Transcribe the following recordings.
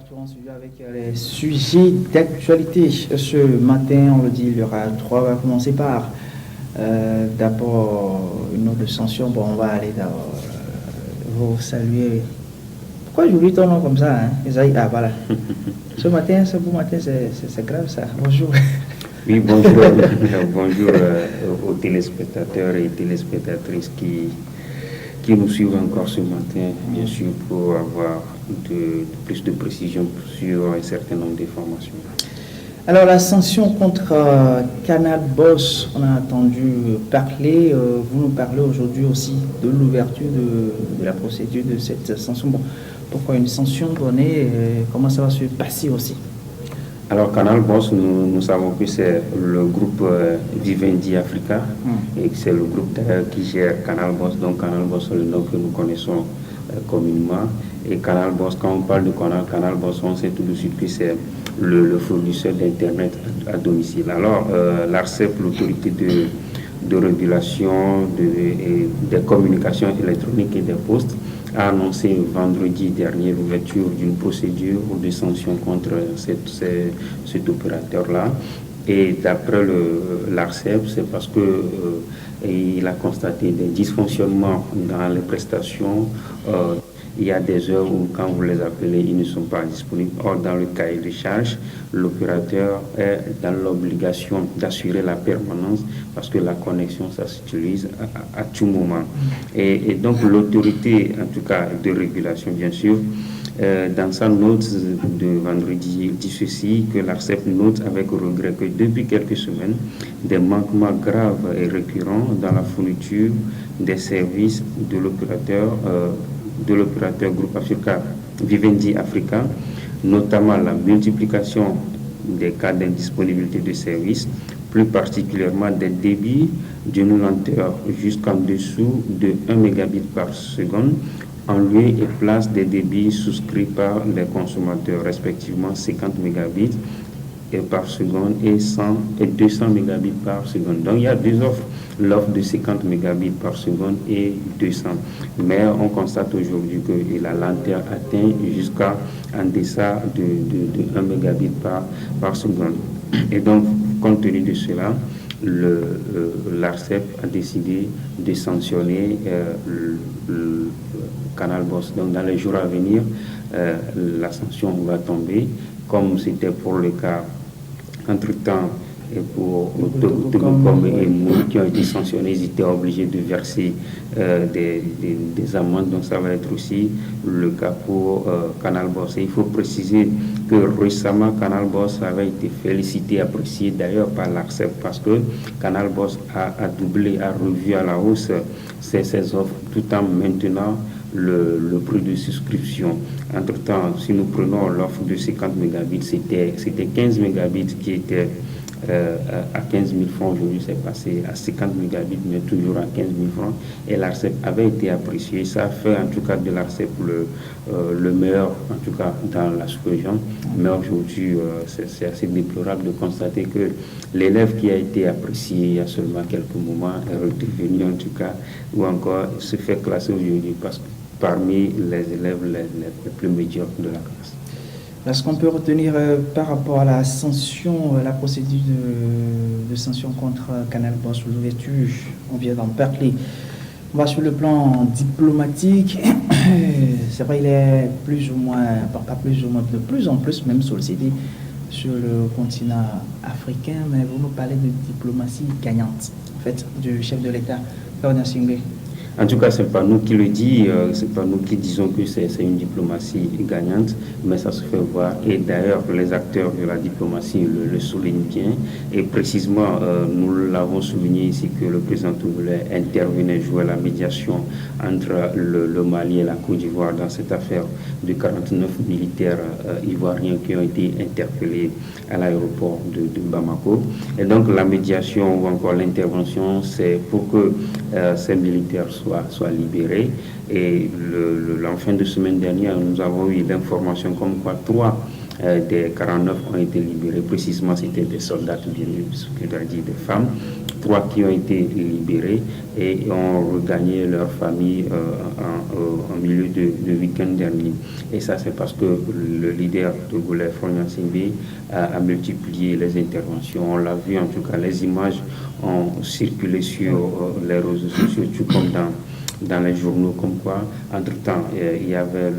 repartir en studio avec les sujets d'actualité. Ce matin, on le dit, il y aura trois. On va commencer par d'abord une note de sanction. Bon, on va aller d'abord vous saluer. Pourquoi j'oublie ton nom comme ça, hein? Isaïe, ah voilà. Ce beau matin, c'est grave ça. Bonjour. Oui, bonjour. Bonjour aux téléspectateurs et téléspectatrices qui nous suivent encore ce matin, bien sûr, pour avoir plus de précision sur un certain nombre d'informations. Alors, la sanction contre Canal Boss, on a entendu parler. Vous nous parlez aujourd'hui aussi de l'ouverture de la procédure de cette sanction. Bon, pourquoi une sanction donnée? Comment ça va se passer aussi? Alors, Canal Boss, nous savons que c'est le groupe Vivendi Africa et que c'est le groupe d'ailleurs qui gère Canal Boss. Donc, Canal Boss, c'est le nom que nous connaissons communément. Et Canal Boss, quand on parle de Canal Boss, on sait tout de suite que c'est le fournisseur d'Internet à domicile. Alors, l'ARCEP, l'autorité de régulation des communications électroniques et des postes, a annoncé vendredi dernier l'ouverture d'une procédure de sanction contre cet opérateur-là. Et d'après l'ARCEP, c'est parce que il a constaté des dysfonctionnements dans les prestations. Il y a des heures où, quand vous les appelez, ils ne sont pas disponibles. Or, dans le cahier de charge, l'opérateur est dans l'obligation d'assurer la permanence parce que la connexion, ça s'utilise à tout moment. Et donc, l'autorité, en tout cas de régulation, bien sûr, dans sa note de vendredi, dit ceci, que l'ARCEP note avec regret que depuis quelques semaines, des manquements graves et récurrents dans la fourniture des services de l'opérateur Groupe Africa, Vivendi Africa, notamment la multiplication des cas d'indisponibilité de services, plus particulièrement des débits d'une lenteur jusqu'en dessous de 1 mégabit par seconde, en lieu et place des débits souscrits par les consommateurs, respectivement 50 mégabits par seconde et 200 mégabits par seconde. Donc il y a deux offres, l'offre de 50 mégabits par seconde et 200. Mais on constate aujourd'hui que la lenteur atteint jusqu'à en deçà de 1 mégabit par seconde. Et donc, compte tenu de cela, l'ARCEP a décidé de sanctionner le Canal Boss. Donc dans les jours à venir, la sanction va tomber, comme c'était pour le cas entre-temps, et pour Togocom et Moui qui ont été sanctionnés, ils étaient obligés de verser des amendes. Donc ça va être aussi le cas pour Canal Boss. Et il faut préciser que récemment Canal Boss avait été félicité, apprécié d'ailleurs par l'ARCEP parce que Canal Boss a doublé, a revu à la hausse ses offres tout en maintenant le prix de souscription. Entre-temps, si nous prenons l'offre de 50 mégabits, c'était 15 mégabits qui était à 15 000 francs. Aujourd'hui, c'est passé à 50 mégabits, mais toujours à 15 000 francs. Et l'ARCEP avait été apprécié. Ça a fait en tout cas de l'ARCEP le meilleur, en tout cas dans la sous-région. Mais aujourd'hui, c'est assez déplorable de constater que l'élève qui a été apprécié il y a seulement quelques moments est redevenu en tout cas, ou encore se fait classer aujourd'hui parce que parmi les élèves les plus médiocres de la classe. Est-ce qu'on peut retenir par rapport à la sanction, la procédure de sanction contre Canal Boss sous l'ouverture, on vient d'en parler. On va sur le plan diplomatique. C'est vrai, il est plus ou moins, pas plus ou moins, de plus en plus même sollicité sur le continent africain, mais vous nous parlez de diplomatie gagnante, en fait, du chef de l'État, Ferdinand Singbe. En tout cas, ce n'est pas nous qui le disons, c'est pas nous qui disons que c'est une diplomatie gagnante, mais ça se fait voir. Et d'ailleurs, les acteurs de la diplomatie le soulignent bien. Et précisément, nous l'avons souligné ici que le président togolais intervenait, jouait la médiation entre le Mali et la Côte d'Ivoire dans cette affaire de 49 militaires ivoiriens qui ont été interpellés à l'aéroport de Bamako. Et donc, la médiation ou encore l'intervention, c'est pour que ces militaires soient libérés. Et en fin de semaine dernière, nous avons eu l'information comme quoi 3 des 49 ont été libérés. Précisément, c'était des soldats, bien dit des femmes. 3 qui ont été libérés et ont regagné leur famille en milieu de week-end dernier. Et ça, c'est parce que le leader togolais, Faure Gnassingbé, a multiplié les interventions. On l'a vu, en tout cas, les images ont circulé sur les réseaux sociaux, tout comme dans les journaux, comme quoi, entre-temps, il y avait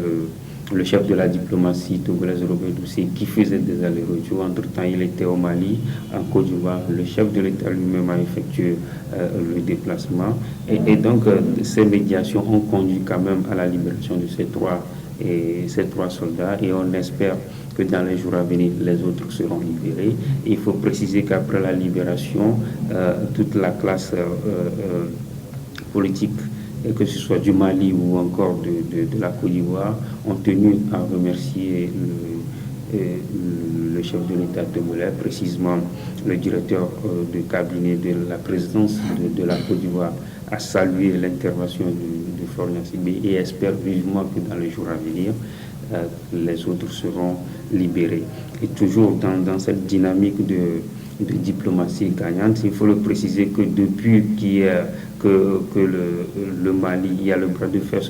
le chef de la diplomatie togolaise, Robert Doucet, qui faisait des allers-retours. Entre-temps, il était au Mali, en Côte d'Ivoire. Le chef de l'État lui-même a effectué le déplacement. Et donc, ces médiations ont conduit quand même à la libération de ces trois soldats. Et on espère que dans les jours à venir, les autres seront libérés. Et il faut préciser qu'après la libération, toute la classe politique, que ce soit du Mali ou encore de la Côte d'Ivoire, ont tenu à remercier le chef de l'État togolais, précisément le directeur de cabinet de la présidence de la Côte d'Ivoire, a salué l'intervention de Faure Gnassingbé et espère vivement que dans les jours à venir, les autres seront libérés. Et toujours dans cette dynamique de diplomatie gagnante, il faut le préciser que depuis que le Mali, il y a ce bras de fer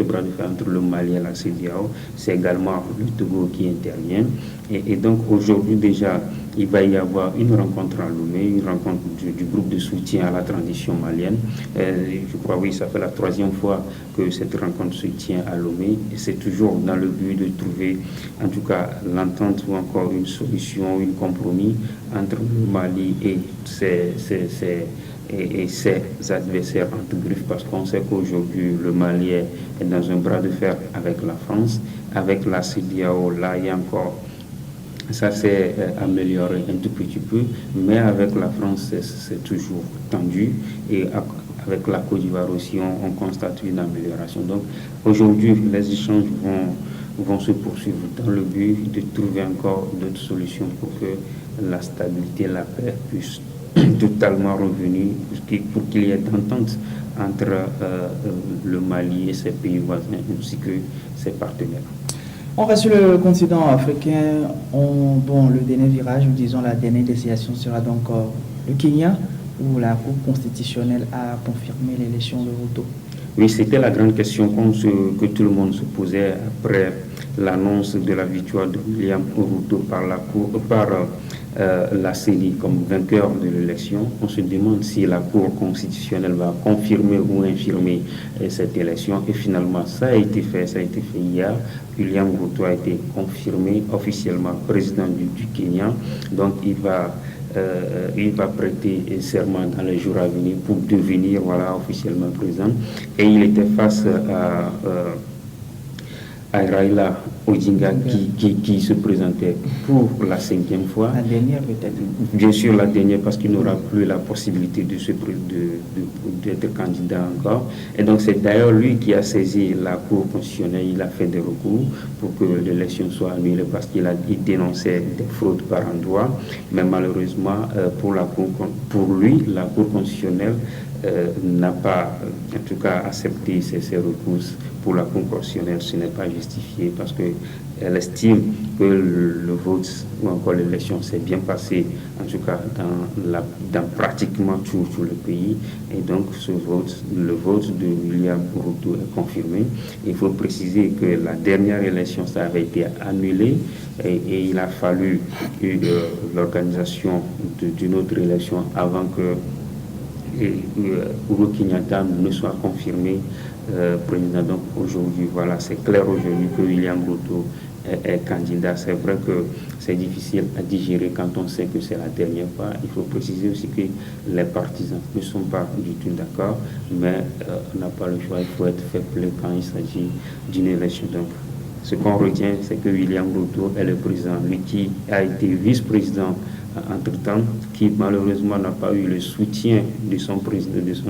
entre le Mali et la CEDEAO, c'est également le Togo qui intervient. Et donc aujourd'hui déjà, il va y avoir une rencontre à Lomé, une rencontre du groupe de soutien à la transition malienne. Je crois, oui, ça fait la 3e fois que cette rencontre se tient à Lomé. Et c'est toujours dans le but de trouver, en tout cas, l'entente ou encore une solution, un compromis entre le Mali et ses adversaires entre griffes, parce qu'on sait qu'aujourd'hui le Mali est dans un bras de fer avec la France, avec la CEDEAO, là il y a encore, ça s'est amélioré un tout petit peu, mais avec la France c'est toujours tendu, et avec la Côte d'Ivoire aussi on constate une amélioration. Donc aujourd'hui les échanges vont se poursuivre dans le but de trouver encore d'autres solutions pour que la stabilité, la paix puisse totalement revenir pour qu'il y ait d'entente entre le Mali et ses pays voisins ainsi que ses partenaires. On reste sur le continent africain. Le dernier virage, ou disons la dernière destination sera donc le Kenya, où la Cour constitutionnelle a confirmé l'élection de Ruto. Oui, c'était la grande question que tout le monde se posait après l'annonce de la victoire de William Ruto par la CENI comme vainqueur de l'élection. On se demande si la Cour constitutionnelle va confirmer ou infirmer cette élection. Et finalement, ça a été fait hier. William Ruto a été confirmé officiellement président du Kenya. Donc, il va prêter serment dans les jours à venir pour devenir officiellement président. Et il était face à Raila Odinga qui se présentait pour la 5e fois. La dernière peut-être. Bien sûr la dernière, parce qu'il n'aura plus la possibilité d'être candidat encore. Et donc c'est d'ailleurs lui qui a saisi la Cour constitutionnelle, il a fait des recours pour que l'élection soit annulée parce qu'il dénonçait des fraudes par endroit. Mais malheureusement pour lui, la Cour constitutionnelle n'a pas en tout cas accepté ces recours pour la Cour constitutionnelle. Ce n'est pas justifié parce qu'elle estime que le vote ou encore l'élection s'est bien passé, en tout cas dans pratiquement tout le pays. Et donc le vote de William Ruto est confirmé. Il faut préciser que la dernière élection, ça avait été annulé et il a fallu l'organisation d'une autre élection avant que Uhuru Kenyatta ne soit confirmé président. Donc aujourd'hui, c'est clair aujourd'hui que William Ruto est candidat. C'est vrai que c'est difficile à digérer quand on sait que c'est la dernière fois. Il faut préciser aussi que les partisans ne sont pas du tout d'accord, mais on n'a pas le choix, il faut être fair-play quand il s'agit d'une élection. Donc ce qu'on retient, c'est que William Ruto est le président, lui qui a été vice-président entre-temps, qui malheureusement n'a pas eu le soutien de son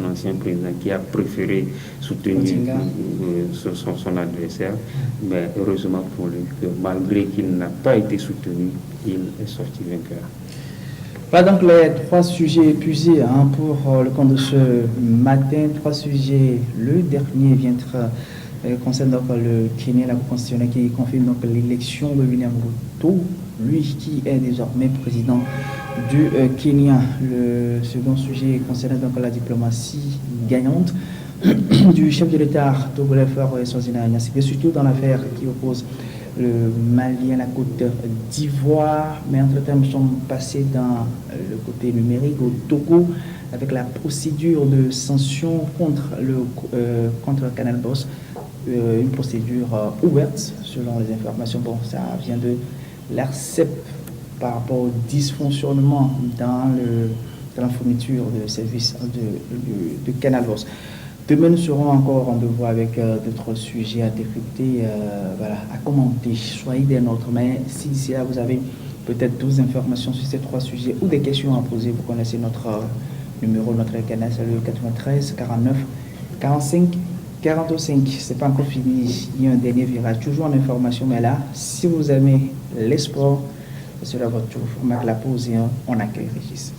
ancien président, qui a préféré soutenir son adversaire. Mais heureusement pour lui, que malgré qu'il n'a pas été soutenu, il est sorti vainqueur. Voilà donc les 3 sujets épuisés pour le compte de ce matin. 3 sujets. Le dernier viendra concerne donc le Kenya, la Cour constitutionnelle qui confirme donc l'élection de William Ruto, lui qui est désormais président du Kenya. Le second sujet concerne donc la diplomatie gagnante du chef de l'État togolais Faure Sozina Gnassingbé, surtout dans l'affaire qui oppose le Mali à la Côte d'Ivoire. Mais entre-temps, nous sommes passés dans le côté numérique au Togo avec la procédure de sanction contre Canal Boss, une procédure ouverte selon les informations. Bon, ça vient de l'ARCEP par rapport au dysfonctionnement dans la fourniture de services de Canal Boss. Demain, nous serons encore en devoir avec d'autres sujets à décrypter, à commenter. Soyez des nôtres. Mais si d'ici là, vous avez peut-être 12 informations sur ces 3 sujets ou des questions à poser, vous connaissez notre numéro, notre canal, c'est le 93 49 45 45. C'est pas encore fini. Il y a un dernier virage, toujours en information. Mais là, si vous aimez les sports, c'est là votre tour. On marque la pause et on accueille Régis.